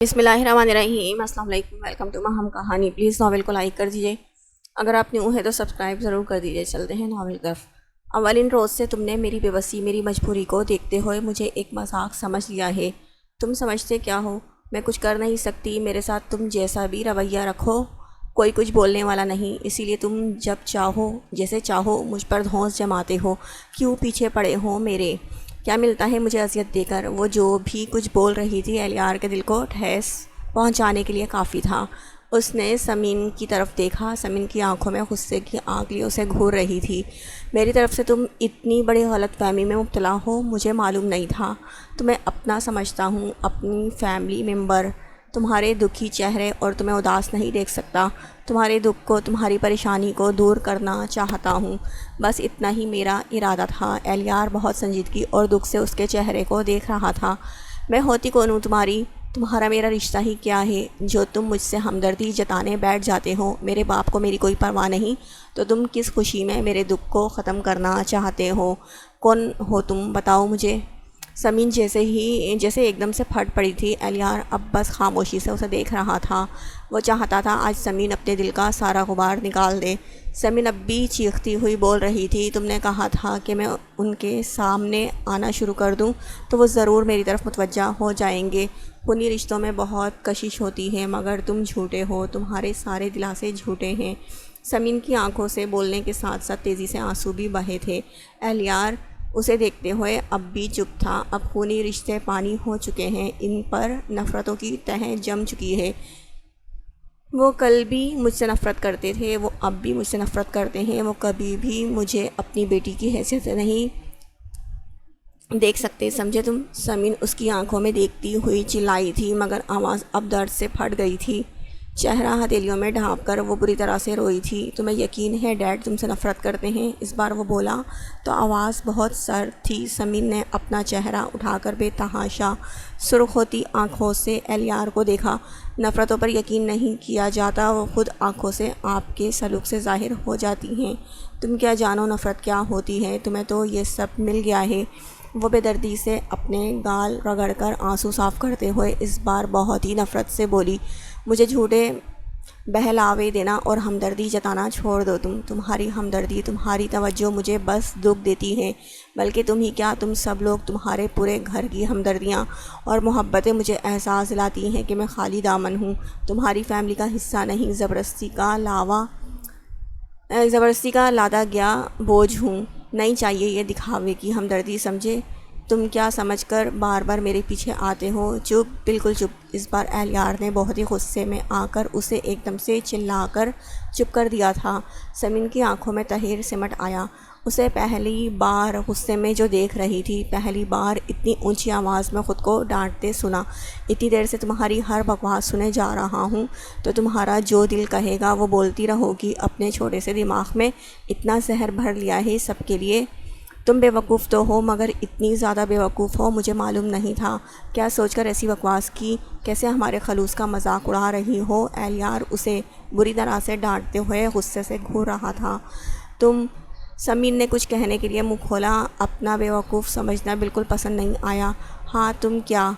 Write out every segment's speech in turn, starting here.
بسم اللہ الرحمن الرحیم۔ السلام علیکم، ویلکم ٹو ماہم کہانی۔ پلیز ناول کو لائک کر دیجیے، اگر آپ نیو ہے تو سبسکرائب ضرور کر دیجیے۔ چلتے ہیں ناول کی طرف۔ اولین روز سے تم نے میری بے بسی، میری مجبوری کو دیکھتے ہوئے مجھے ایک مذاق سمجھ لیا ہے۔ تم سمجھتے کیا ہو؟ میں کچھ کر نہیں سکتی؟ میرے ساتھ تم جیسا بھی رویہ رکھو کوئی کچھ بولنے والا نہیں، اسی لیے تم جب چاہو جیسے چاہو مجھ پر دھونس جماتے ہو۔ کیوں پیچھے پڑے ہو میرے؟ کیا ملتا ہے مجھے اذیت دے کر؟ وہ جو بھی کچھ بول رہی تھی الیار کے دل کو ٹھیس پہنچانے کے لیے کافی تھا۔ اس نے سمین کی طرف دیکھا۔ سمین کی آنکھوں میں غصے کی آگ لی اسے گھور رہی تھی۔ میری طرف سے تم اتنی بڑی غلط فہمی میں مبتلا ہو مجھے معلوم نہیں تھا۔ تمہیں اپنا سمجھتا ہوں، اپنی فیملی ممبر۔ تمہارے دکھی چہرے اور تمہیں اداس نہیں دیکھ سکتا۔ تمہارے دکھ کو، تمہاری پریشانی کو دور کرنا چاہتا ہوں، بس اتنا ہی میرا ارادہ تھا۔ الیار بہت سنجیدگی اور دکھ سے اس کے چہرے کو دیکھ رہا تھا۔ میں ہوتی کون ہوں تمہاری؟ تمہارا میرا رشتہ ہی کیا ہے جو تم مجھ سے ہمدردی جتانے بیٹھ جاتے ہو؟ میرے باپ کو میری کوئی پرواہ نہیں تو تم کس خوشی میں میرے دکھ کو ختم کرنا چاہتے ہو؟ کون ہو تم؟ بتاؤ مجھے۔ سمین جیسے ایک دم سے پھٹ پڑی تھی۔ الیار اب بس خاموشی سے اسے دیکھ رہا تھا۔ وہ چاہتا تھا آج سمین اپنے دل کا سارا غبار نکال دے۔ سمین اب بھی چیختی ہوئی بول رہی تھی، تم نے کہا تھا کہ میں ان کے سامنے آنا شروع کر دوں تو وہ ضرور میری طرف متوجہ ہو جائیں گے۔ خونی رشتوں میں بہت کشش ہوتی ہے، مگر تم جھوٹے ہو، تمہارے سارے دلاسے جھوٹے ہیں۔ سمین کی آنکھوں سے بولنے کے ساتھ ساتھ تیزی سے آنسو بھی بہے تھے۔ الیار اسے دیکھتے ہوئے اب بھی چپ تھا۔ اب خونی رشتے پانی ہو چکے ہیں، ان پر نفرتوں کی تہ جم چکی ہے۔ وہ کل بھی مجھ سے نفرت کرتے تھے، وہ اب بھی مجھ سے نفرت کرتے ہیں۔ وہ کبھی بھی مجھے اپنی بیٹی کی حیثیت سے نہیں دیکھ سکتے، سمجھے تم؟ سمین اس کی آنکھوں میں دیکھتی ہوئی چلائی تھی، مگر آواز اب درد سے پھٹ گئی تھی۔ چہرہ ہتھیلیوں میں ڈھانپ کر وہ بری طرح سے روئی تھی۔ تمہیں یقین ہے ڈیڈ تم سے نفرت کرتے ہیں؟ اس بار وہ بولا تو آواز بہت سرد تھی۔ سمین نے اپنا چہرہ اٹھا کر بے تحاشا سرخ ہوتی آنکھوں سے الیار کو دیکھا۔ نفرتوں پر یقین نہیں کیا جاتا، وہ خود آنکھوں سے، آپ کے سلوک سے ظاہر ہو جاتی ہیں۔ تم کیا جانو نفرت کیا ہوتی ہے؟ تمہیں تو یہ سب مل گیا ہے۔ وہ بے دردی سے اپنے گال رگڑ کر آنسو صاف کرتے ہوئے اس بار بہت ہی نفرت سے بولی، مجھے جھوٹے بہلاوے دینا اور ہمدردی جتانا چھوڑ دو۔ تمہاری ہمدردی، تمہاری توجہ مجھے بس دکھ دیتی ہے، بلکہ تم ہی کیا، تم سب لوگ، تمہارے پورے گھر کی ہمدردیاں اور محبتیں مجھے احساس دلاتی ہیں کہ میں خالی دامن ہوں، تمہاری فیملی کا حصہ نہیں، زبردستی کا لادا گیا بوجھ ہوں۔ نہیں چاہیے یہ دکھاوے کی ہمدردی، سمجھے؟ تم کیا سمجھ کر بار بار میرے پیچھے آتے ہو؟ چپ، بالکل چپ۔ اس بار الیار نے بہت ہی غصے میں آ کر اسے ایک دم سے چلا کر چپ کر دیا تھا۔ سمین کی آنکھوں میں طہر سمٹ آیا۔ اسے پہلی بار غصے میں جو دیکھ رہی تھی، پہلی بار اتنی اونچی آواز میں خود کو ڈانٹتے سنا۔ اتنی دیر سے تمہاری ہر بکواس سنے جا رہا ہوں تو تمہارا جو دل کہے گا وہ بولتی رہو گی۔ اپنے چھوٹے سے دماغ میں اتنا زہر بھر لیا ہے سب کے لیے۔ تم بیوقوف تو ہو، مگر اتنی زیادہ بیوقوف ہو مجھے معلوم نہیں تھا۔ کیا سوچ کر ایسی بکواس کی؟ کیسے ہمارے خلوص کا مذاق اڑا رہی ہو؟ الیار اسے بری طرح سے ڈانٹتے ہوئے غصے سے گھور رہا تھا۔ سمین نے کچھ کہنے کے لیے منہ کھولا۔ اپنا بیوقوف سمجھنا بالکل پسند نہیں آیا۔ ہاں تم کیا؟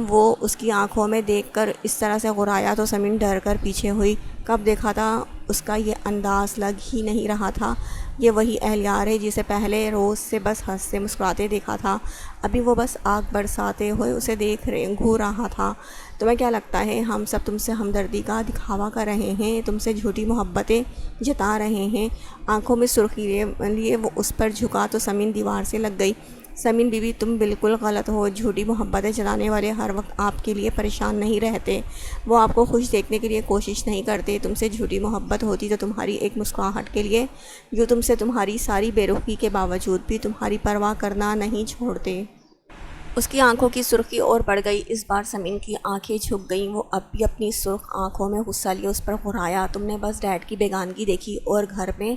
وہ اس کی آنکھوں میں دیکھ کر اس طرح سے غرایا تو سمین ڈر کر پیچھے ہوئی۔ کب دیکھا تھا اس کا یہ انداز لگ ہی نہیں رہا تھا۔ یہ وہی الیار ہے جسے پہلے روز سے بس ہنستے مسکراتے دیکھا تھا، ابھی وہ بس آگ برساتے ہوئے اسے گھور رہا تھا۔ تمہیں کیا لگتا ہے ہم سب تم سے ہمدردی کا دکھاوا کر رہے ہیں، تم سے جھوٹی محبتیں جتا رہے ہیں؟ آنکھوں میں سرخی لیے وہ اس پر جھکا تو سمین دیوار سے لگ گئی۔ سمین بی بی تم بالکل غلط ہو، جھوٹی محبتیں جتانے والے ہر وقت آپ کے لیے پریشان نہیں رہتے، وہ آپ کو خوش دیکھنے کے لیے کوشش نہیں کرتے۔ تم سے جھوٹی محبت ہوتی تو تمہاری ایک مسکراہٹ کے لیے یوں تم سے تمہاری ساری بے رخی کے باوجود بھی تمہاری پرواہ کرنا نہیں چھوڑتے۔ اس کی آنکھوں کی سرخی اور بڑھ گئی۔ اس بار سمین کی آنکھیں جھک گئیں۔ وہ اب بھی اپنی سرخ آنکھوں میں غصہ لیے اس پر غرایا، تم نے بس ڈیڈ کی بیگانگی دیکھی اور گھر میں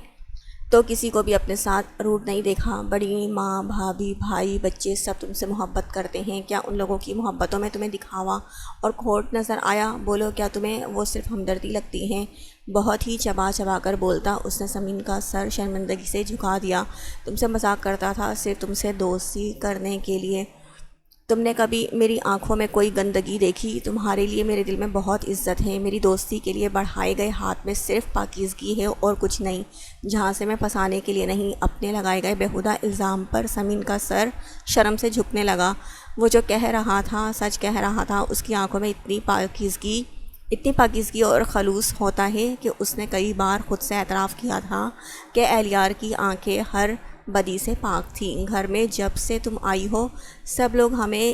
تو کسی کو بھی اپنے ساتھ روٹ نہیں دیکھا۔ بڑی ماں، بھابھی، بھائی، بچے سب تم سے محبت کرتے ہیں، کیا ان لوگوں کی محبتوں میں تمہیں دکھاوا اور کھوٹ نظر آیا؟ بولو، کیا تمہیں وہ صرف ہمدردی لگتی ہے؟ بہت ہی چبا چبا کر بولتا اس نے سمین کا سر شرمندگی سے جھکا دیا۔ تم سے مذاق کرتا تھا، صرف تم سے دوستی کرنے کے لیے۔ تم نے کبھی میری آنکھوں میں کوئی گندگی دیکھی؟ تمہارے لیے میرے دل میں بہت عزت ہے، میری دوستی کے لیے بڑھائے گئے ہاتھ میں صرف پاکیزگی ہے اور کچھ نہیں۔ جہاں سے میں پھنسانے کے لیے نہیں، اپنے لگائے گئے بیہودہ الزام پر سمین کا سر شرم سے جھکنے لگا۔ وہ جو کہہ رہا تھا سچ کہہ رہا تھا، اس کی آنکھوں میں اتنی پاکیزگی اور خلوص ہوتا ہے کہ اس نے کئی بار خود سے اعتراف کیا تھا کہ اہلیار کی آنکھیں ہر بدی سے پاک تھیں۔ گھر میں جب سے تم آئی ہو، سب لوگ تمہیں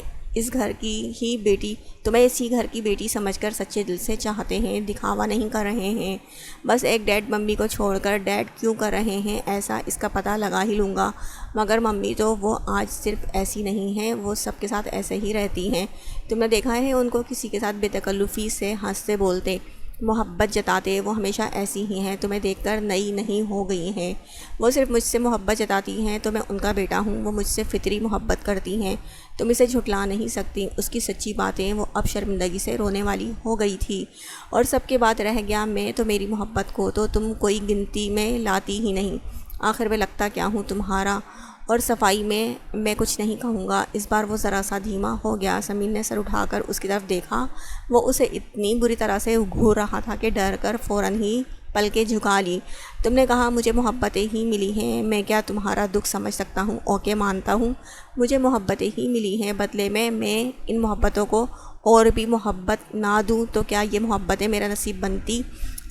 اسی گھر کی بیٹی سمجھ کر سچے دل سے چاہتے ہیں، دکھاوا نہیں کر رہے ہیں۔ بس ایک ڈیڈ ممی کو چھوڑ کر ڈیڈ کیوں کر رہے ہیں ایسا، اس کا پتہ لگا ہی لوں گا۔ مگر ممی تو وہ آج صرف ایسی نہیں ہیں، وہ سب کے ساتھ ایسے ہی رہتی ہیں۔ تم نے دیکھا ہے ان کو کسی کے ساتھ بے تکلفی سے ہنستے بولتے، محبت جتاتے، وہ ہمیشہ ایسی ہی ہیں، تمہیں دیکھ کر نئی نہیں ہو گئی ہیں۔ وہ صرف مجھ سے محبت جتاتی ہیں تو میں ان کا بیٹا ہوں، وہ مجھ سے فطری محبت کرتی ہیں، تم اسے جھٹلا نہیں سکتی۔ اس کی سچی باتیں وہ اب شرمندگی سے رونے والی ہو گئی تھی۔ اور سب کے بعد رہ گیا میں، تو میری محبت کو تو تم کوئی گنتی میں لاتی ہی نہیں۔ آخر میں لگتا کیا ہوں تمہارا؟ اور صفائی میں کچھ نہیں کہوں گا۔ اس بار وہ ذرا سا دھیما ہو گیا۔ سمین نے سر اٹھا کر اس کی طرف دیکھا، وہ اسے اتنی بری طرح سے گھور رہا تھا کہ ڈر کر فوراً ہی پلکیں جھکا لی۔ تم نے کہا مجھے محبتیں ہی ملی ہیں، میں کیا تمہارا دکھ سمجھ سکتا ہوں؟ اوکے مانتا ہوں، مجھے محبتیں ہی ملی ہیں، بدلے میں ان محبتوں کو اور بھی محبت نہ دوں تو کیا یہ محبتیں میرا نصیب بنتی؟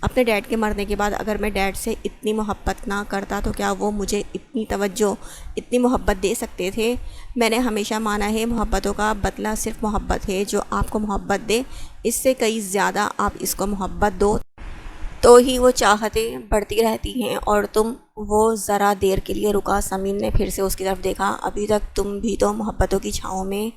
اپنے ڈیڈ کے مرنے کے بعد اگر میں ڈیڈ سے اتنی محبت نہ کرتا تو کیا وہ مجھے اتنی توجہ، اتنی محبت دے سکتے تھے؟ میں نے ہمیشہ مانا ہے محبتوں کا بدلہ صرف محبت ہے۔ جو آپ کو محبت دے، اس سے کئی زیادہ آپ اس کو محبت دو تو ہی وہ چاہتیں بڑھتی رہتی ہیں۔ اور تم؟ وہ ذرا دیر کے لیے رکا۔ سمین نے پھر سے اس کی طرف دیکھا۔ ابھی تک تم بھی تو محبتوں کی چھاؤں میں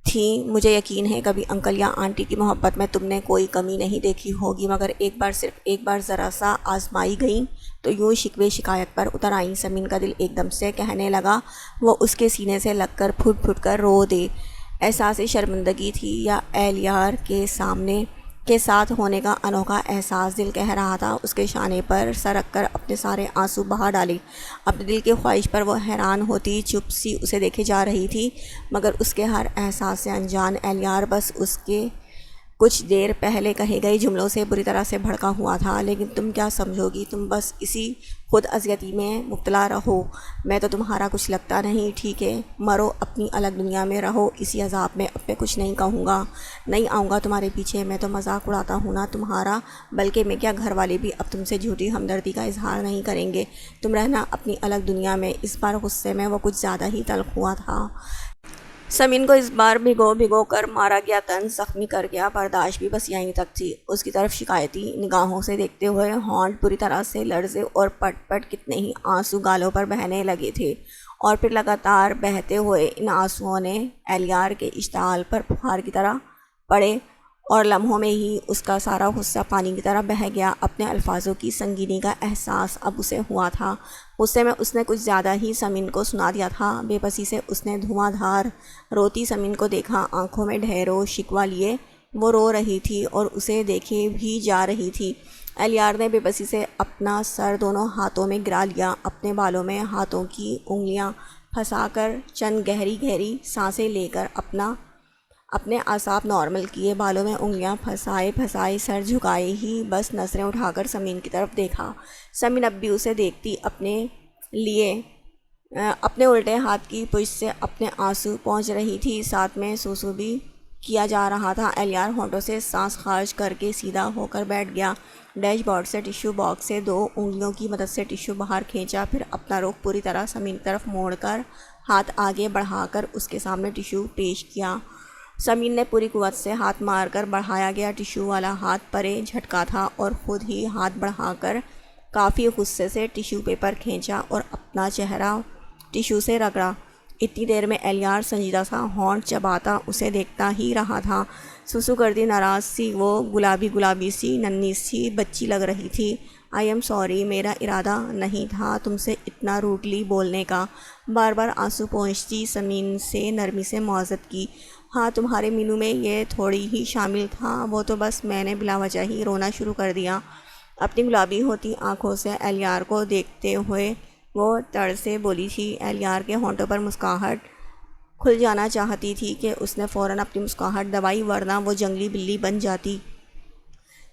تھی، مجھے یقین ہے کبھی انکل یا آنٹی کی محبت میں تم نے کوئی کمی نہیں دیکھی ہوگی، مگر ایک بار، صرف ایک بار ذرا سا آزمائی گئیں تو یوں شکوے شکایت پر اتر آئیں۔ سمین کا دل ایک دم سے کہنے لگا وہ اس کے سینے سے لگ کر پھٹ پھٹ کر رو دے۔ احساس شرمندگی تھی یا اہلیار کے ساتھ ہونے کا انوکھا احساس؟ دل کہہ رہا تھا اس کے شانے پر سر رکھ کر اپنے سارے آنسو بہا ڈالے۔ اپنے دل کی خواہش پر وہ حیران ہوتی، چپ سی اسے دیکھے جا رہی تھی، مگر اس کے ہر احساس سے انجان اہلیار بس اس کے کچھ دیر پہلے کہے گئے جملوں سے بری طرح سے بھڑکا ہوا تھا۔ لیکن تم کیا سمجھو گی؟ تم بس اسی خود اذیتی میں مبتلا رہو، میں تو تمہارا کچھ لگتا نہیں، ٹھیک ہے؟ مرو، اپنی الگ دنیا میں رہو، اسی عذاب میں۔ اب میں کچھ نہیں کہوں گا، نہیں آؤں گا تمہارے پیچھے، میں تو مذاق اڑاتا ہوں نا تمہارا، بلکہ میں کیا گھر والے بھی اب تم سے جھوٹی ہمدردی کا اظہار نہیں کریں گے، تم رہنا اپنی الگ دنیا میں۔ اس بار غصے میں وہ کچھ زیادہ ہی تلخ ہوا تھا۔ سمین کو اس بار بھگو کر مارا گیا طنز زخمی کر گیا، برداشت بھی بس یہیں تک تھی۔ اس کی طرف شکایتی نگاہوں سے دیکھتے ہوئے ہونٹ بری طرح سے لرزے اور پٹ پٹ کتنے ہی آنسو گالوں پر بہنے لگے تھے، اور پھر لگاتار بہتے ہوئے ان آنسوؤں نے اہلیار کے اشتعال پر بخار کی طرح پڑے، اور لمحوں میں ہی اس کا سارا غصہ پانی کی طرح بہہ گیا۔ اپنے الفاظوں کی سنگینی کا احساس اب اسے ہوا تھا۔ غصے میں اس نے کچھ زیادہ ہی سمین کو سنا دیا تھا۔ بے بسی سے اس نے دھواں دھار روتی سمین کو دیکھا، آنکھوں میں ڈھیر و شکوہ لیے وہ رو رہی تھی اور اسے دیکھے بھی جا رہی تھی۔ اہلیار نے بے بسی سے اپنا سر دونوں ہاتھوں میں گرا لیا، اپنے بالوں میں ہاتھوں کی انگلیاں پھنسا کر چند گہری گہری سانسیں لے کر اپنے اعصاب نارمل کیے۔ بالوں میں انگلیاں پھنسائے سر جھکائے ہی بس نظریں اٹھا کر سمین کی طرف دیکھا۔ سمین اب بھی اسے دیکھتی، اپنے الٹے ہاتھ کی پشت سے اپنے آنسو پہنچ رہی تھی، ساتھ میں سوسو بھی کیا جا رہا تھا۔ اہلیار ہونٹوں سے سانس خارج کر کے سیدھا ہو کر بیٹھ گیا، ڈیش بورڈ سے ٹیشو باکس سے 2 انگلیوں کی مدد سے ٹیشو باہر کھینچا، پھر اپنا رخ پوری طرح سمین کی طرف موڑ کر ہاتھ آگے بڑھا کر اس کے سامنے ٹیشو پیش کیا۔ سمین نے پوری قوت سے ہاتھ مار کر بڑھایا گیا ٹیشو والا ہاتھ پرے جھٹکا تھا اور خود ہی ہاتھ بڑھا کر کافی غصے سے ٹیشو پیپر کھینچا اور اپنا چہرہ ٹیشو سے رگڑا۔ اتنی دیر میں اہلیار سنجیدہ سا ہونٹ چباتا اسے دیکھتا ہی رہا تھا۔ سوسو کرتی ناراض سی وہ گلابی سی ننھی سی بچی لگ رہی تھی۔ آئی ایم سوری، میرا ارادہ نہیں تھا تم سے اتنا روڈلی بولنے کا۔ بار بار آنسو پہنچتی سمین سے نرمی سے معذرت کی۔ ہاں، تمہارے مینو میں یہ تھوڑی ہی شامل تھا، وہ تو بس میں نے بلا وجہ ہی رونا شروع کر دیا۔ اپنی گلابی ہوتی آنکھوں سے اہلیار کو دیکھتے ہوئے وہ تڑ سے بولی تھی۔ اہلیار کے ہونٹوں پر مسکراہٹ کھل جانا چاہتی تھی کہ اس نے فوراً اپنی مسکراہٹ دبائی، ورنہ وہ جنگلی بلی بن جاتی۔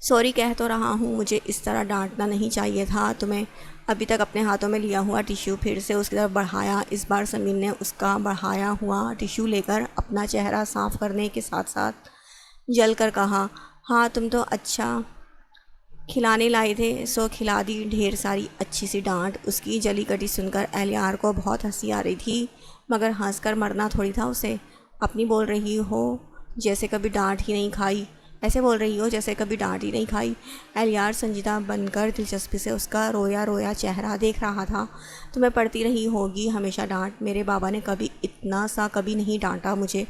سوری کہہ تو رہا ہوں، مجھے اس طرح ڈانٹنا نہیں چاہیے تھا تمہیں۔ ابھی تک اپنے ہاتھوں میں لیا ہوا ٹیشو پھر سے اس کی طرف بڑھایا۔ اس بار سمین نے اس کا بڑھایا ہوا ٹیشو لے کر اپنا چہرہ صاف کرنے کے ساتھ ساتھ جل کر کہا، ہاں تم تو اچھا کھلانے لائے تھے سو کھلا دی۔ ڈھیر ساری اچھی سی ڈانٹ۔ اس کی جلی کٹی سن کر اہلیار کو بہت ہنسی آ رہی تھی، مگر ہنس کر مرنا تھوڑی تھا اسے۔ اپنی بول رہی ہو جیسے کبھی ڈانٹ ہی نہیں کھائی، ایسے بول رہی ہو جیسے کبھی ڈانٹ ہی نہیں کھائی۔ اہلیار سنجیدہ بن کر دلچسپی سے اس کا رویا رویا چہرہ دیکھ رہا تھا۔ تمہیں پڑتی رہی ہوگی ہمیشہ ڈانٹ، میرے بابا نے کبھی اتنا سا کبھی نہیں ڈانٹا مجھے۔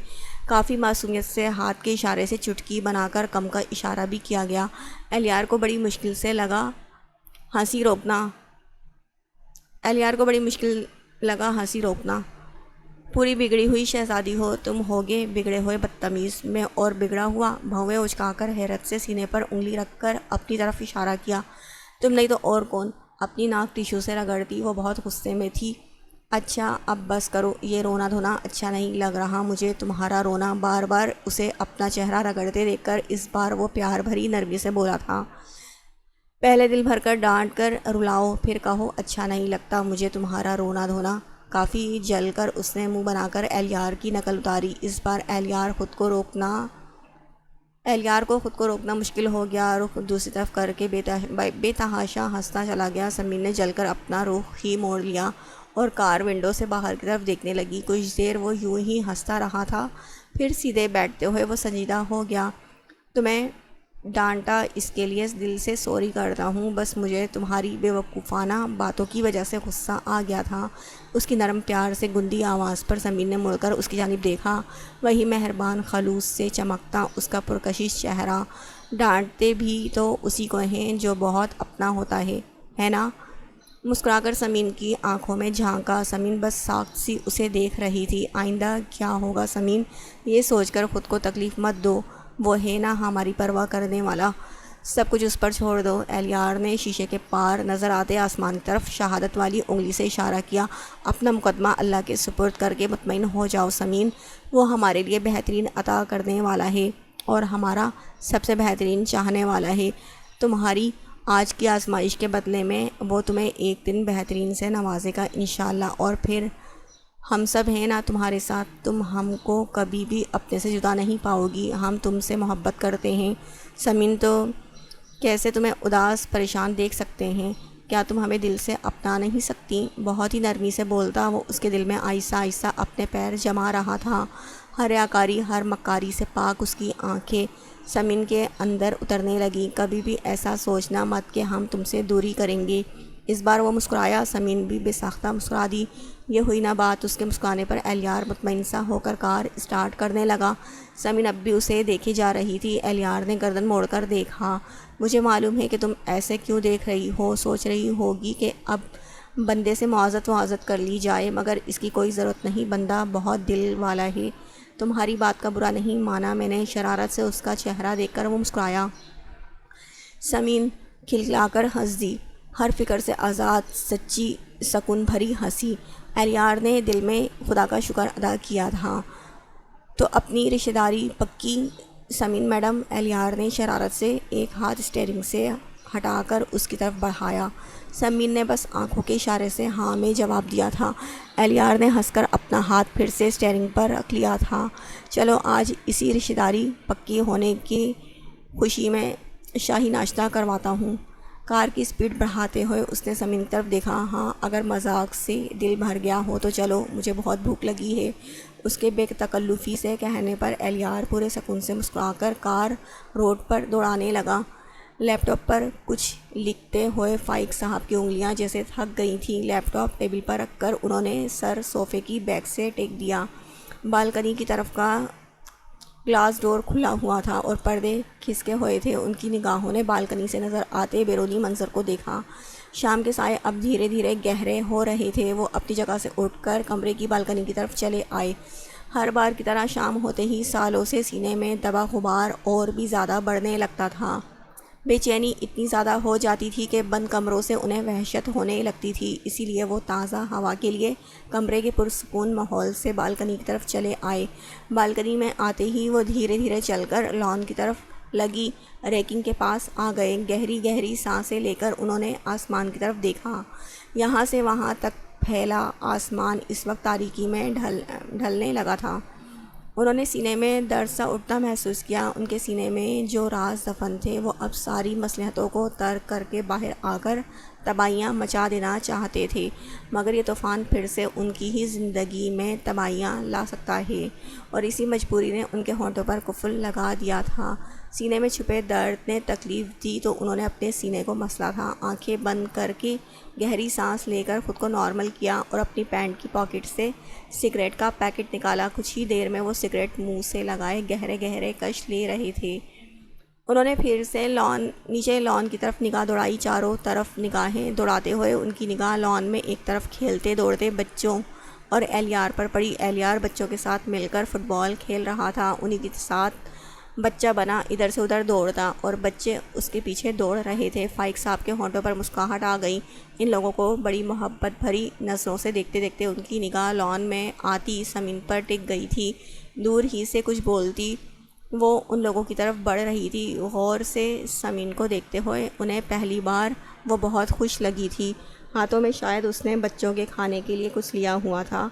کافی معصومیت سے ہاتھ کے اشارے سے چٹکی بنا کر کم کا اشارہ بھی کیا گیا۔ اہلیار کو بڑی مشکل سے لگا ہنسی روکنا۔ پوری بگڑی ہوئی شہزادی ہو تم، ہوگے بگڑے ہوئے بدتمیز۔ میں اور بگڑا ہوا؟ بھویں اچکا کر حیرت سے سینے پر انگلی رکھ کر اپنی طرف اشارہ کیا۔ تم نہیں تو اور کون؟ اپنی ناک ٹیشو سے رگڑتی وہ بہت غصے میں تھی۔ اچھا اب بس کرو، یہ رونا دھونا اچھا نہیں لگ رہا مجھے تمہارا رونا۔ بار بار اسے اپنا چہرہ رگڑتے دیکھ کر اس بار وہ پیار بھری نرمی سے بولا تھا، پہلے دل بھر کر ڈانٹ کر رلاؤ، پھر کہو اچھا نہیں لگتا مجھے تمہارا رونا دھونا۔ کافی جل کر اس نے منہ بنا کر اہلیار کی نقل اتاری۔ اس بار اہلیار کو خود کو روکنا مشکل ہو گیا۔ رخ دوسری طرف کر کے بے تحاشا ہنستا چلا گیا۔ سمین نے جل کر اپنا رخ ہی موڑ لیا اور کار ونڈو سے باہر کی طرف دیکھنے لگی۔ کچھ دیر وہ یوں ہی ہنستا رہا تھا، پھر سیدھے بیٹھتے ہوئے وہ سنجیدہ ہو گیا۔ تمہیں ڈانٹا اس کے لیے دل سے سوری کرتا ہوں، بس مجھے تمہاری بے وقوفانہ باتوں کی وجہ سے غصہ آ گیا تھا۔ اس کی نرم پیار سے گندی آواز پر سمین نے مڑ کر اس کی جانب دیکھا، وہی مہربان خلوص سے چمکتا اس کا پرکشش چہرہ۔ ڈانٹتے بھی تو اسی کو ہیں جو بہت اپنا ہوتا ہے نا؟ مسکرا کر سمین کی آنکھوں میں جھانکا۔ سمین بس ساکت سی اسے دیکھ رہی تھی۔ آئندہ کیا ہوگا سمین، یہ سوچ کر خود کو تکلیف مت دو، وہ ہے نا ہماری پرواہ کرنے والا، سب کچھ اس پر چھوڑ دو۔ اہلیار نے شیشے کے پار نظر آتے آسمان کی طرف شہادت والی انگلی سے اشارہ کیا۔ اپنا مقدمہ اللہ کے سپرد کر کے مطمئن ہو جاؤ سمین، وہ ہمارے لیے بہترین عطا کرنے والا ہے اور ہمارا سب سے بہترین چاہنے والا ہے۔ تمہاری آج کی آزمائش کے بدلے میں وہ تمہیں ایک دن بہترین سے نوازے گا انشاءاللہ، اور پھر ہم سب ہیں نا تمہارے ساتھ۔ تم ہم کو کبھی بھی اپنے سے جدا نہیں پاؤ گی، ہم تم سے محبت کرتے ہیں سمین، تو کیسے تمہیں اداس پریشان دیکھ سکتے ہیں؟ کیا تم ہمیں دل سے اپنا نہیں سکتی؟ بہت ہی نرمی سے بولتا وہ اس کے دل میں آہستہ آہستہ اپنے پیر جما رہا تھا۔ ہر ریاکاری، ہر مکاری سے پاک اس کی آنکھیں سمین کے اندر اترنے لگیں۔ کبھی بھی ایسا سوچنا مت کہ ہم تم سے دوری کریں گے۔ اس بار وہ مسکرایا، سمین بھی بے ساختہ مسکرا دی۔ یہ ہوئی نہ بات۔ اس کے مسکرانے پر اہلیار مطمئن سا ہو کر کار اسٹارٹ کرنے لگا۔ سمین اب بھی اسے دیکھے جا رہی تھی۔ اہلیار نے گردن موڑ کر دیکھا، مجھے معلوم ہے کہ تم ایسے کیوں دیکھ رہی ہو، سوچ رہی ہوگی کہ اب بندے سے معاوضت کر لی جائے، مگر اس کی کوئی ضرورت نہیں، بندہ بہت دل والا ہے، تمہاری بات کا برا نہیں مانا میں نے۔ شرارت سے اس کا چہرہ دیکھ کر وہ مسکرایا۔ سمین کھلکھلا کر ہنس دی، ہر فکر سے آزاد، سچی سکون بھری ہنسی۔ اہلیار نے دل میں خدا کا شکر ادا کیا تھا، تو اپنی رشتہ داری پکی سمین میڈم۔ اہلیار نے شرارت سے ایک ہاتھ اسٹیئرنگ سے ہٹا کر اس کی طرف بڑھایا۔ سمین نے بس آنکھوں کے اشارے سے ہاں میں جواب دیا تھا۔ اہلیار نے ہنس کر اپنا ہاتھ پھر سے اسٹیئرنگ پر رکھ لیا تھا۔ چلو آج اسی رشتہ داری پکی ہونے کی خوشی میں شاہی ناشتہ کرواتا ہوں۔ کار کی سپیڈ بڑھاتے ہوئے اس نے سمین کی طرف دیکھا۔ ہاں اگر مذاق سے دل بھر گیا ہو تو چلو، مجھے بہت بھوک لگی ہے۔ اس کے بے تکلفی سے کہنے پر اہلیار پورے سکون سے مسکرا کر کار روڈ پر دوڑانے لگا۔ لیپ ٹاپ پر کچھ لکھتے ہوئے فائق صاحب کی انگلیاں جیسے تھک گئی تھیں۔ لیپ ٹاپ ٹیبل پر رکھ کر انہوں نے سر صوفے کی بیک سے ٹیک دیا۔ بالکنی کی طرف کا گلاس ڈور کھلا ہوا تھا اور پردے کھسکے ہوئے تھے۔ ان کی نگاہوں نے بالکنی سے نظر آتے بیرونی منظر کو دیکھا۔ شام کے سائے اب دھیرے دھیرے گہرے ہو رہے تھے۔ وہ اپنی جگہ سے اٹھ کر کمرے کی بالکنی کی طرف چلے آئے۔ ہر بار کی طرح شام ہوتے ہی سالوں سے سینے میں دبا غبار اور بھی زیادہ بڑھنے لگتا تھا۔ بے چینی اتنی زیادہ ہو جاتی تھی کہ بند کمروں سے انہیں وحشت ہونے لگتی تھی، اسی لیے وہ تازہ ہوا کے لیے کمرے کے پرسکون ماحول سے بالکنی کی طرف چلے آئے۔ بالکنی میں آتے ہی وہ دھیرے دھیرے چل کر لان کی طرف لگی ریکنگ کے پاس آ گئے۔ گہری گہری سانسیں لے کر انہوں نے آسمان کی طرف دیکھا۔ یہاں سے وہاں تک پھیلا آسمان اس وقت تاریکی میں ڈھلنے لگا تھا۔ انہوں نے سینے میں درد سا اٹھتا محسوس کیا۔ ان کے سینے میں جو راز دفن تھے وہ اب ساری مصلحتوں کو ترک کر کے باہر آ کر تباہیاں مچا دینا چاہتے تھے، مگر یہ طوفان پھر سے ان کی ہی زندگی میں تباہیاں لا سکتا ہے، اور اسی مجبوری نے ان کے ہونٹوں پر قفل لگا دیا تھا۔ سینے میں چھپے درد نے تکلیف دی تو انہوں نے اپنے سینے کو مسلا تھا۔ آنکھیں بند کر کے گہری سانس لے کر خود کو نارمل کیا اور اپنی پینٹ کی پاکٹ سے سگریٹ کا پیکٹ نکالا۔ کچھ ہی دیر میں وہ سگریٹ منہ سے لگائے گہرے گہرے کش لے رہے تھے۔ انہوں نے پھر سے نیچے لان کی طرف نگاہ دوڑائی۔ چاروں طرف نگاہیں دوڑاتے ہوئے ان کی نگاہ لان میں ایک طرف کھیلتے دوڑتے بچوں اور ایلیار پر پڑی۔ ایلیار بچوں کے ساتھ مل کر فٹ بال کھیل رہا تھا، انہی کے ساتھ بچہ بنا ادھر سے ادھر دوڑتا اور بچے اس کے پیچھے دوڑ رہے تھے۔ فائق صاحب کے ہونٹوں پر مسکراہٹ آ گئی۔ ان لوگوں کو بڑی محبت بھری نظروں سے دیکھتے دیکھتے ان کی نگاہ لان میں آتی سمین پر ٹک گئی تھی۔ دور ہی سے کچھ بولتی وہ ان لوگوں کی طرف بڑھ رہی تھی۔ غور سے سمین کو دیکھتے ہوئے انہیں پہلی بار وہ بہت خوش لگی تھی۔ ہاتھوں میں شاید اس نے بچوں کے کھانے کے لیے کچھ لیا ہوا تھا۔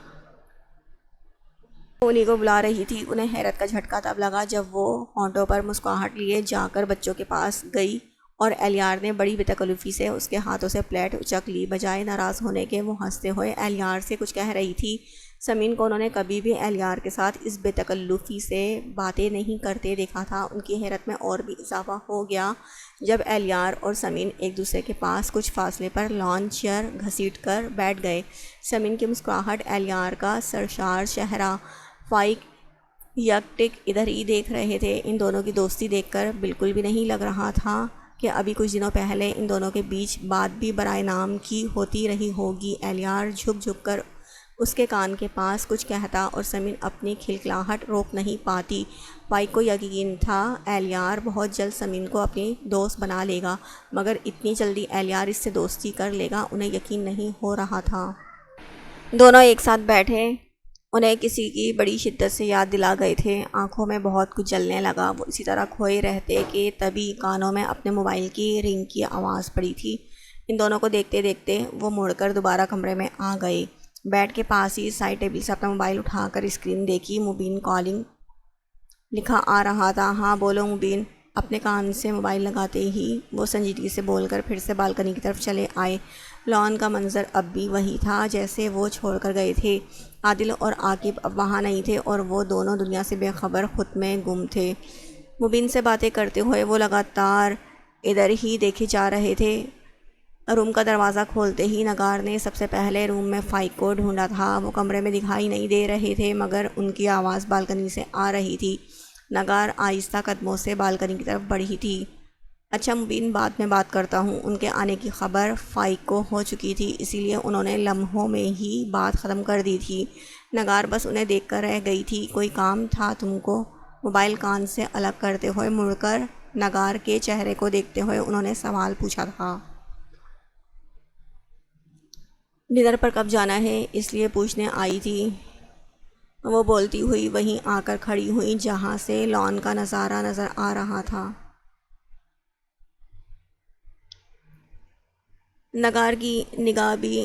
انہی کو بلا رہی تھی۔ انہیں حیرت کا جھٹکا تب لگا جب وہ ہونٹوں پر مسکراہٹ لیے جا کر بچوں کے پاس گئی اور ایلیار نے بڑی بے تکلفی سے اس کے ہاتھوں سے پلیٹ اچک لی۔ بجائے ناراض ہونے کے وہ ہنستے ہوئے ایلیار سے کچھ کہہ رہی تھی۔ سمین کو انہوں نے کبھی بھی ایلیار کے ساتھ اس بے تکلفی سے باتیں نہیں کرتے دیکھا تھا۔ ان کی حیرت میں اور بھی اضافہ ہو گیا جب ایلیار اور سمین ایک دوسرے کے پاس کچھ فاصلے پر لان چیئر گھسیٹ کر بیٹھ گئے۔ سمین کی مسکراہٹ، ایلیار کا سرشار چہرہ، فائق یک ٹک ادھر ہی دیکھ رہے تھے۔ ان دونوں کی دوستی دیکھ کر بالکل بھی نہیں لگ رہا تھا کہ ابھی کچھ دنوں پہلے ان دونوں کے بیچ بات بھی برائے نام کی ہوتی رہی ہوگی۔ ایلیار جھک جھک کر اس کے کان کے پاس کچھ کہتا اور سمین اپنی کھلکھلاہٹ روک نہیں پاتی۔ فائق کو یقین تھا ایلیار بہت جلد سمین کو اپنی دوست بنا لے گا، مگر اتنی جلدی ایلیار اس سے دوستی کر لے گا انہیں یقین نہیں ہو رہا تھا۔ دونوں ایک ساتھ بیٹھے انہیں کسی کی بڑی شدت سے یاد دلا گئے تھے۔ آنکھوں میں بہت کچھ جلنے لگا۔ وہ اسی طرح کھوئے رہتے کہ تبھی کانوں میں اپنے موبائل کی رنگ کی آواز پڑی تھی۔ ان دونوں کو دیکھتے دیکھتے وہ مڑ کر دوبارہ کمرے میں آ گئے۔ بیڈ کے پاس ہی سائڈ ٹیبل سے اپنا موبائل اٹھا کر اسکرین دیکھی۔ مبین کالنگ لکھا آ رہا تھا۔ ہاں بولو مبین۔ اپنے کان سے موبائل لگاتے ہی وہ سنجیدگی سے بول کر پھر سے بالکنی کی طرف چلے آئے۔ لان کا منظر اب بھی وہی تھا جیسے وہ چھوڑ کر گئے تھے۔ عادل اور عاقب اب وہاں نہیں تھے اور وہ دونوں دنیا سے بے خبر خود میں گم تھے۔ مبین سے باتیں کرتے ہوئے وہ لگاتار ادھر ہی دیکھے جا رہے تھے۔ روم کا دروازہ کھولتے ہی نگار نے سب سے پہلے روم میں فائق کو ڈھونڈا تھا۔ وہ کمرے میں دکھائی نہیں دے رہے تھے مگر ان کی آواز بالکنی سے آ رہی تھی۔ نگار آہستہ قدموں سے بالکنی کی طرف بڑھی تھی۔ اچھا مبین، بعد میں بات کرتا ہوں۔ ان کے آنے کی خبر فائق کو ہو چکی تھی، اسی لیے انہوں نے لمحوں میں ہی بات ختم کر دی تھی۔ نگار بس انہیں دیکھ کر رہ گئی تھی۔ کوئی کام تھا تم کو؟ موبائل کان سے الگ کرتے ہوئے مڑ کر نگار کے چہرے کو دیکھتے ہوئے انہوں نے سوال پوچھا تھا۔ ڈنر پر کب جانا ہے اس لیے پوچھنے آئی تھی، وہ بولتی ہوئی وہیں آ کر کھڑی ہوئی جہاں سے لان کا نظارہ نظر آ رہا تھا۔ نگار کی نگاہ بھی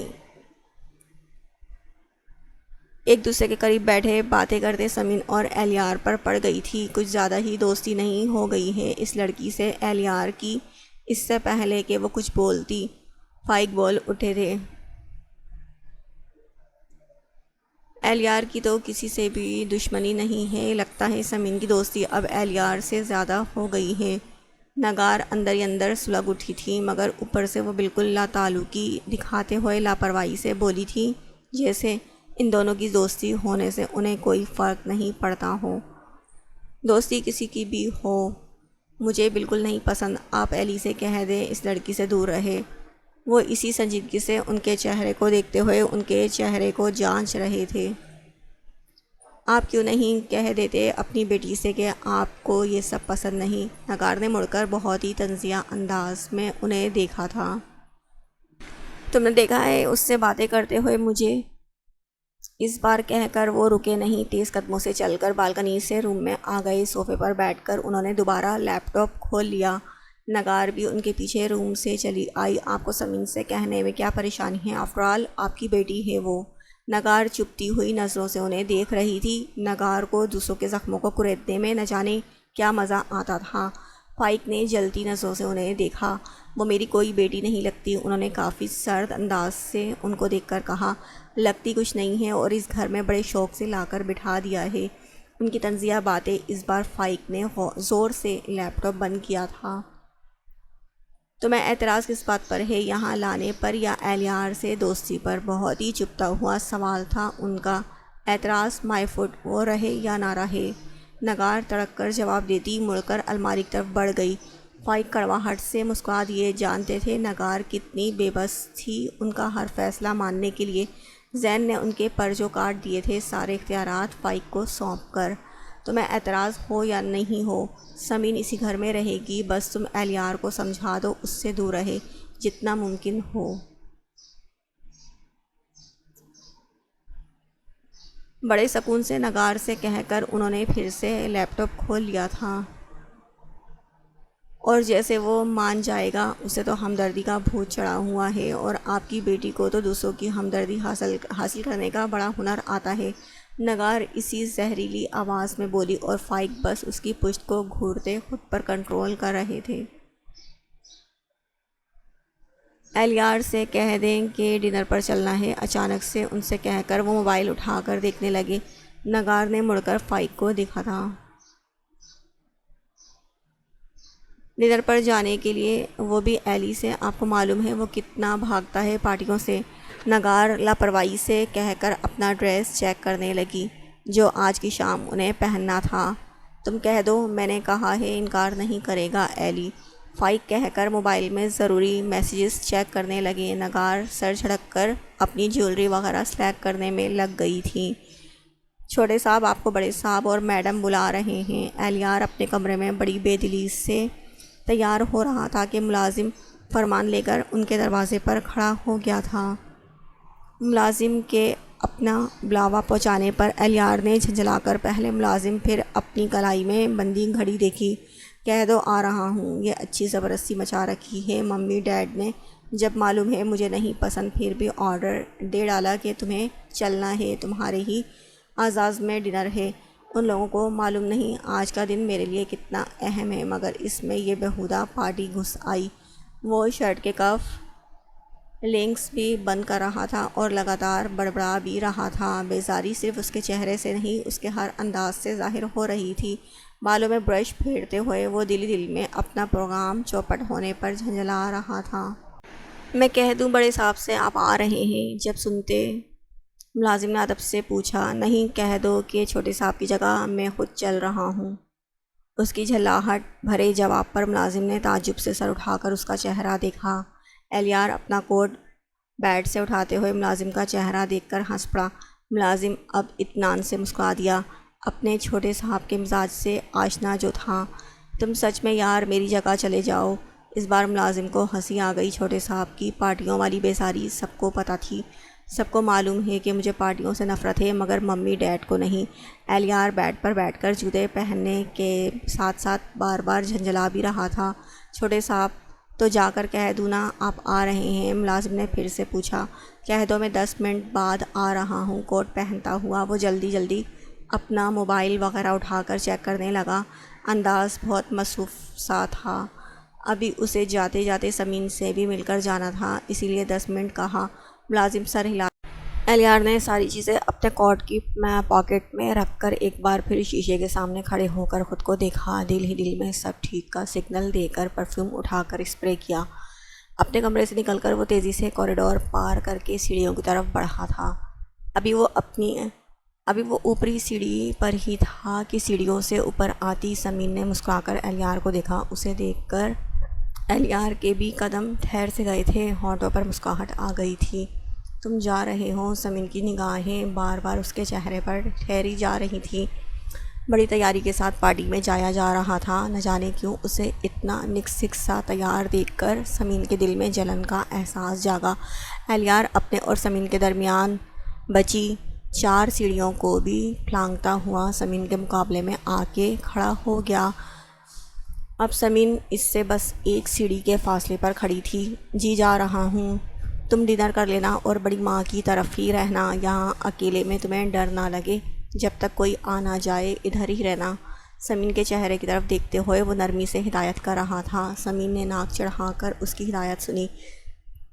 ایک دوسرے کے قریب بیٹھے باتیں کرتے سمین اور ایلیار پر پڑ گئی تھی۔ کچھ زیادہ ہی دوستی نہیں ہو گئی ہے اس لڑکی سے ایلیار کی۔ اس سے پہلے کہ وہ کچھ بولتی فائق بول اٹھے تھے، ایلیار کی تو کسی سے بھی دشمنی نہیں ہے، لگتا ہے سمین کی دوستی اب ایلیار سے زیادہ ہو گئی ہے۔ نگار اندر ہی اندر سلگ اٹھی تھی مگر اوپر سے وہ بالکل لا تعلقی دکھاتے ہوئے لاپرواہی سے بولی تھی جیسے ان دونوں کی دوستی ہونے سے انہیں کوئی فرق نہیں پڑتا ہو۔ دوستی کسی کی بھی ہو مجھے بالکل نہیں پسند، آپ ایلی سے کہہ دیں اس لڑکی سے دور رہے۔ وہ اسی سنجیدگی سے ان کے چہرے کو دیکھتے ہوئے ان کے چہرے کو جانچ رہے تھے۔ آپ کیوں نہیں کہہ دیتے اپنی بیٹی سے کہ آپ کو یہ سب پسند نہیں؟ نگار نے مڑ کر بہت ہی طنزیہ انداز میں انہیں دیکھا تھا۔ تم نے دیکھا ہے اس سے باتیں کرتے ہوئے مجھے؟ اس بار کہہ کر وہ رکے نہیں، تیز قدموں سے چل کر بالکنی سے روم میں آ گئے۔ صوفے پر بیٹھ کر انہوں نے دوبارہ لیپ ٹاپ کھول لیا۔ نگار بھی ان کے پیچھے روم سے چلی آئی۔ آپ کو سمین سے کہنے میں کیا پریشانی ہے؟ آفٹر آل آپ کی بیٹی ہے وہ۔ نگار چپتی ہوئی نظروں سے انہیں دیکھ رہی تھی۔ نگار کو دوسروں کے زخموں کو کریدنے میں نہ جانے کیا مزہ آتا تھا۔ فائق نے جلتی نظروں سے انہیں دیکھا۔ وہ میری کوئی بیٹی نہیں لگتی، انہوں نے کافی سرد انداز سے ان کو دیکھ کر کہا۔ لگتی کچھ نہیں ہے، اور اس گھر میں بڑے شوق سے لا کر بٹھا دیا ہے۔ ان کی طنزیہ باتیں۔ اس بار فائق نے زور سے لیپ ٹاپ بند کیا تھا۔ تمہیں اعتراض کس بات پر ہے؟ یہاں لانے پر یا اہلیار سے دوستی پر؟ بہت ہی چپتا ہوا سوال تھا ان کا۔ اعتراض مائی فوٹ، وہ رہے یا نہ رہے۔ نگار تڑک کر جواب دیتی مڑ کر الماری کی طرف بڑھ گئی۔ فائق کڑواہٹ سے مسکرا دیے۔ جانتے تھے نگار کتنی بے بس تھی ان کا ہر فیصلہ ماننے کے لیے۔ زین نے ان کے پر جو کاٹ دیے تھے، سارے اختیارات فائق کو سونپ کر۔ تمہیں اعتراض ہو یا نہیں ہو، سمین اسی گھر میں رہے گی، بس تم اہلیار کو سمجھا دو اس سے دور رہے جتنا ممکن ہو۔ بڑے سکون سے نگار سے کہہ کر انہوں نے پھر سے لیپ ٹاپ کھول لیا تھا، اور جیسے وہ مان جائے گا، اسے تو ہمدردی کا بھوت چڑھا ہوا ہے، اور آپ کی بیٹی کو تو دوسروں کی ہمدردی حاصل کرنے کا بڑا ہنر آتا ہے۔ نگار اسی زہریلی آواز میں بولی، اور فائق بس اس کی پشت کو گھورتے خود پر کنٹرول کر رہے تھے۔ اہلیار سے کہہ دیں کہ ڈنر پر چلنا ہے، اچانک سے ان سے کہہ کر وہ موبائل اٹھا کر دیکھنے لگے۔ نگار نے مڑ کر فائق کو دیکھا تھا۔ ڈنر پر جانے کے لیے، وہ بھی ایلی سے؟ آپ کو معلوم ہے وہ کتنا بھاگتا ہے پارٹیوں سے؟ نگار لاپرواہی سے کہہ کر اپنا ڈریس چیک کرنے لگی جو آج کی شام انہیں پہننا تھا۔ تم کہہ دو، میں نے کہا ہے، انکار نہیں کرے گا ایلی، فائق کہہ کر موبائل میں ضروری میسیجز چیک کرنے لگے۔ نگار سر جھٹک کر اپنی جیولری وغیرہ سلیکٹ کرنے میں لگ گئی تھی۔ چھوٹے صاحب آپ کو بڑے صاحب اور میڈم بلا رہے ہیں۔ اہلیار اپنے کمرے میں بڑی بے دلی سے تیار ہو رہا تھا کہ ملازم فرمان لے کر ان کے دروازے پر کھڑا ہو گیا تھا۔ ملازم کے اپنا بلاوا پہنچانے پر اہلیار نے جھنجھلا کر پہلے ملازم پھر اپنی کلائی میں بندی گھڑی دیکھی۔ کہہ دو آ رہا ہوں۔ یہ اچھی زبردستی مچا رکھی ہے ممی ڈیڈ نے، جب معلوم ہے مجھے نہیں پسند پھر بھی آرڈر دے ڈالا کہ تمہیں چلنا ہے، تمہارے ہی اعزاز میں ڈنر ہے۔ ان لوگوں کو معلوم نہیں آج کا دن میرے لیے کتنا اہم ہے، مگر اس میں یہ بیہودہ پارٹی گھس آئی۔ وہ شرٹ کے کف لنکس بھی بند کر رہا تھا اور لگاتار بڑبڑا بھی رہا تھا۔ بیزاری صرف اس کے چہرے سے نہیں، اس کے ہر انداز سے ظاہر ہو رہی تھی۔ بالوں میں برش پھیرتے ہوئے وہ دل میں اپنا پروگرام چوپٹ ہونے پر جھنجھلا رہا تھا۔ میں کہہ دوں بڑے صاحب سے آپ آ رہے ہیں؟ جب سنتے ملازم نے ادب سے پوچھا۔ نہیں، کہہ دو کہ چھوٹے صاحب کی جگہ میں خود چل رہا ہوں۔ اس کی جھلاہٹ بھرے جواب پر ملازم نے تعجب سے سر اٹھا کر اس کا چہرہ دیکھا۔ اہلیار اپنا کوٹ بیڈ سے اٹھاتے ہوئے ملازم کا چہرہ دیکھ کر ہنس پڑا۔ ملازم اب اطمینان سے مسکرا دیا، اپنے چھوٹے صاحب کے مزاج سے آشنا جو تھا۔ تم سچ میں یار میری جگہ چلے جاؤ۔ اس بار ملازم کو ہنسی آ گئی۔ چھوٹے صاحب کی پارٹیوں والی بیزاری سب کو پتہ تھی، سب کو معلوم ہے کہ مجھے پارٹیوں سے نفرت ہے، مگر ممی ڈیڈ کو نہیں۔ اہلیار بیڈ پر بیٹھ کر جوتے پہننے کے ساتھ ساتھ بار بار جھنجھلا بھی رہا تھا۔ چھوٹے صاحب تو جا کر کہہ دوں نا آپ آ رہے ہیں؟ ملازم نے پھر سے پوچھا۔ کہہ دو میں 10 منٹ بعد آ رہا ہوں۔ کوٹ پہنتا ہوا وہ جلدی اپنا موبائل وغیرہ اٹھا کر چیک کرنے لگا۔ انداز بہت مصروف سا تھا، ابھی اسے جاتے جاتے سمین سے بھی مل کر جانا تھا، اسی لیے 10 منٹ کہا۔ ملازم سر ہلا۔ اہلیار نے ساری چیزیں اپنے کوٹ کی پاکٹ میں رکھ کر ایک بار پھر شیشے کے سامنے کھڑے ہو کر خود کو دیکھا۔ دل ہی دل میں سب ٹھیک کا سگنل دے کر پرفیوم اٹھا کر اسپرے کیا۔ اپنے کمرے سے نکل کر وہ تیزی سے کوریڈور پار کر کے سیڑھیوں کی طرف بڑھا تھا۔ ابھی وہ اوپری سیڑھی پر ہی تھا کہ سیڑھیوں سے اوپر آتی سمین نے مسکرا کر اہلیار کو دیکھا۔ اسے دیکھ کر اہلیار کے بھی قدم ٹھہر سے گئے تھے، ہونٹوں پر مسکراہٹ آ گئی تھی۔ تم جا رہے ہو۔ سمین کی نگاہیں بار بار اس کے چہرے پر ٹھہری جا رہی تھیں۔ بڑی تیاری کے ساتھ پارٹی میں جایا جا رہا تھا۔ نہ جانے کیوں اسے اتنا نکسک سا تیار دیکھ کر سمین کے دل میں جلن کا احساس جاگا۔ الیار اپنے اور سمین کے درمیان بچی 4 سیڑھیوں کو بھی پھلانگتا ہوا سمین کے مقابلے میں آ کے کھڑا ہو گیا۔ اب سمین اس سے بس 1 سیڑھی کے فاصلے پر کھڑی تھی۔ جی جا رہا ہوں، تم ڈنر کر لینا اور بڑی ماں کی طرف ہی رہنا، یہاں اکیلے میں تمہیں ڈر نہ لگے، جب تک کوئی آ نہ جائے ادھر ہی رہنا۔ سمین کے چہرے کی طرف دیکھتے ہوئے وہ نرمی سے ہدایت کر رہا تھا۔ سمین نے ناک چڑھا کر اس کی ہدایت سنی۔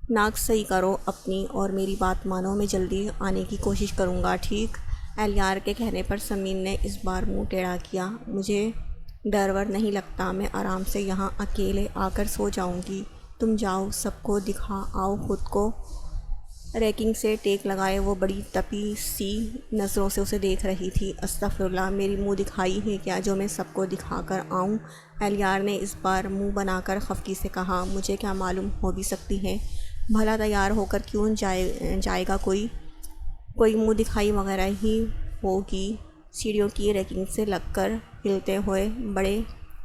ناک صحیح کرو اپنی اور میری بات مانو، میں جلدی آنے کی کوشش کروں گا، ٹھیک؟ الیار کے کہنے پر سمین نے اس بار منہ ٹیڑھا کیا۔ مجھے ڈر ور نہیں لگتا، میں آرام سے یہاں اکیلے آ کر سو جاؤں گی، تم جاؤ، سب کو دکھا آؤ خود کو۔ ریکنگ سے ٹیک لگائے وہ بڑی تپی سی نظروں سے اسے دیکھ رہی تھی۔ استغفراللہ، میری منہ دکھائی ہے کیا جو میں سب کو دکھا کر آؤں؟ الیار نے اس بار منہ بنا کر خفگی سے کہا۔ مجھے کیا معلوم، ہو بھی سکتی ہے، بھلا تیار ہو کر کیوں جائے گا کوئی منہ دکھائی وغیرہ ہی ہوگی۔ سیڑھیوں کی ریکنگ سے لگ کر ہلتے ہوئے بڑے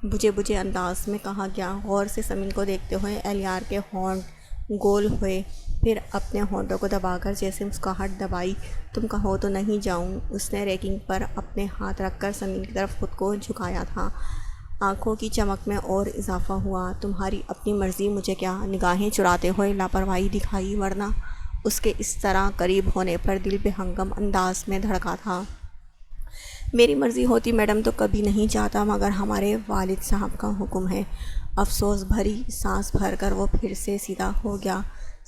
بجھے انداز میں کہا گیا۔ غور سے سمین کو دیکھتے ہوئے الیار کے ہونٹ گول ہوئے، پھر اپنے ہونٹوں کو دبا کر جیسے مسکراہٹ دبائی۔ تم کہو تو نہیں جاؤں؟ اس نے ریکنگ پر اپنے ہاتھ رکھ کر سمین کی طرف خود کو جھکایا تھا۔ آنکھوں کی چمک میں اور اضافہ ہوا۔ تمہاری اپنی مرضی، مجھے کیا؟ نگاہیں چراتے ہوئے لاپرواہی دکھائی، ورنہ اس کے اس طرح قریب ہونے پر دل بے ہنگم انداز میں دھڑکا تھا۔ میری مرضی ہوتی میڈم تو کبھی نہیں چاہتا، مگر ہمارے والد صاحب کا حکم ہے۔ افسوس بھری سانس بھر کر وہ پھر سے سیدھا ہو گیا۔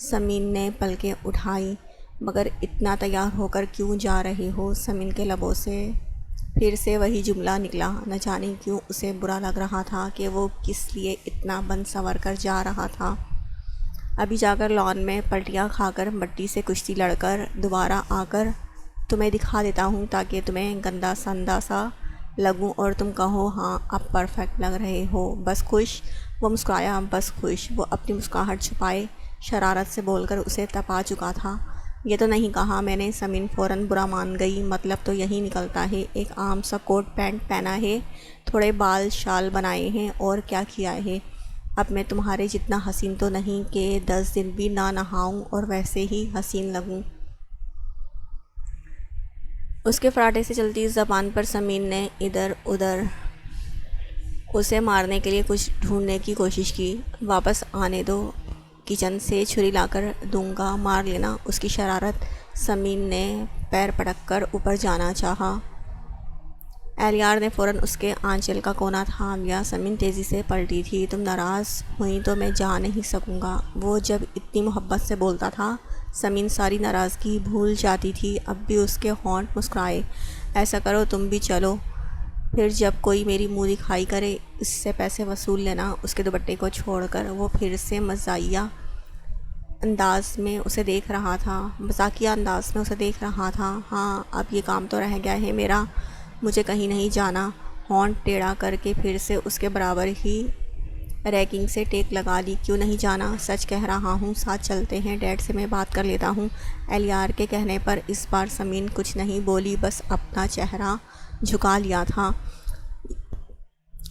سمین نے پلکیں اٹھائیں۔ مگر اتنا تیار ہو کر کیوں جا رہے ہو؟ سمین کے لبوں سے پھر سے وہی جملہ نکلا۔ نہ جانے کیوں اسے برا لگ رہا تھا کہ وہ کس لیے اتنا بن سنور کر جا رہا تھا۔ ابھی جا کر لان میں پلٹیاں کھا کر مٹی سے کشتی لڑ کر دوبارہ آ کر تمہیں دکھا دیتا ہوں تاکہ تمہیں گندا سندا سا لگوں اور تم کہو ہاں اب پرفیکٹ لگ رہے ہو۔ بس خوش؟ وہ مسکرایا۔ بس خوش؟ وہ اپنی مسکراہٹ چھپائے شرارت سے بول کر اسے تپا چکا تھا۔ یہ تو نہیں کہا میں نے۔ سمین فوراً برا مان گئی۔ مطلب تو یہی نکلتا ہے، ایک عام سا کوٹ پینٹ پہنا ہے، تھوڑے بال شال بنائے ہیں اور کیا کیا ہے۔ اب میں تمہارے جتنا حسین تو نہیں کہ 10 دن بھی نہ نہاؤں اور ویسے ہی حسین لگوں۔ اس کے فراٹے سے چلتی زبان پر سمین نے ادھر ادھر اسے مارنے کے لیے کچھ ڈھونڈنے کی کوشش کی۔ واپس آنے دو، کچن سے چھری لا کر دوں گا، مار لینا۔ اس کی شرارت۔ سمین نے پیر پٹک کر اوپر جانا چاہا۔ الیار نے فوراً اس کے آنچل کا کونا تھام لیا۔ سمین تیزی سے پلٹی تھی۔ تم ناراض ہوئی تو میں جا نہیں سکوں گا۔ وہ جب اتنی محبت سے بولتا تھا سمین ساری ناراضگی بھول جاتی تھی۔ اب بھی اس کے ہونٹ مسکرائے۔ ایسا کرو تم بھی چلو، پھر جب کوئی میری منہ دکھائی کرے اس سے پیسے وصول لینا۔ اس کے دوپٹے کو چھوڑ کر وہ پھر سے مزاحیہ انداز میں اسے دیکھ رہا تھا۔ ہاں اب یہ کام تو رہ گیا ہے میرا، مجھے کہیں نہیں جانا۔ ہونٹ ٹیڑھا کر کے پھر سے اس کے برابر ہی ریکنگ سے ٹیک لگا لی۔ کیوں نہیں جانا؟ سچ کہہ رہا ہوں، ساتھ چلتے ہیں، ڈیڈ سے میں بات کر لیتا ہوں۔ الیار کے کہنے پر اس بار سمین کچھ نہیں بولی، بس اپنا چہرہ جھکا لیا تھا۔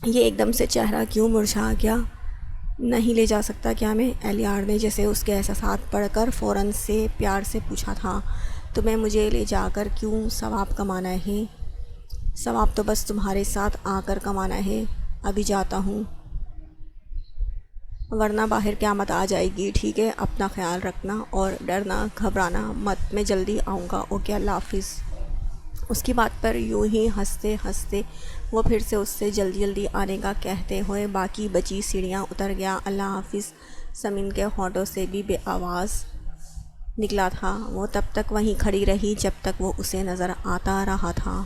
یہ ایک دم سے چہرہ کیوں مرجھا گیا؟ نہیں لے جا سکتا کیا میں؟ الیار نے جیسے اس کے احساسات پڑھ کر فوراً سے پیار سے پوچھا تھا۔ تمہیں مجھے لے جا کر کیوں ثواب کمانا ہے؟ ثواب تو بس تمہارے ساتھ آ کر کمانا ہے۔ ابھی جاتا ہوں ورنہ باہر قیامت آ جائے گی، ٹھیک ہے؟ اپنا خیال رکھنا اور ڈرنا گھبرانا مت، میں جلدی آؤں گا، اوکے؟ اللہ حافظ۔ اس کی بات پر یوں ہی ہنستے ہنستے وہ پھر سے اس سے جلدی آنے کا کہتے ہوئے باقی بچی سیڑھیاں اتر گیا۔ اللہ حافظ سمین کے ہونٹوں سے بھی بے آواز نکلا تھا۔ وہ تب تک وہیں کھڑی رہی جب تک وہ اسے نظر آتا رہا تھا۔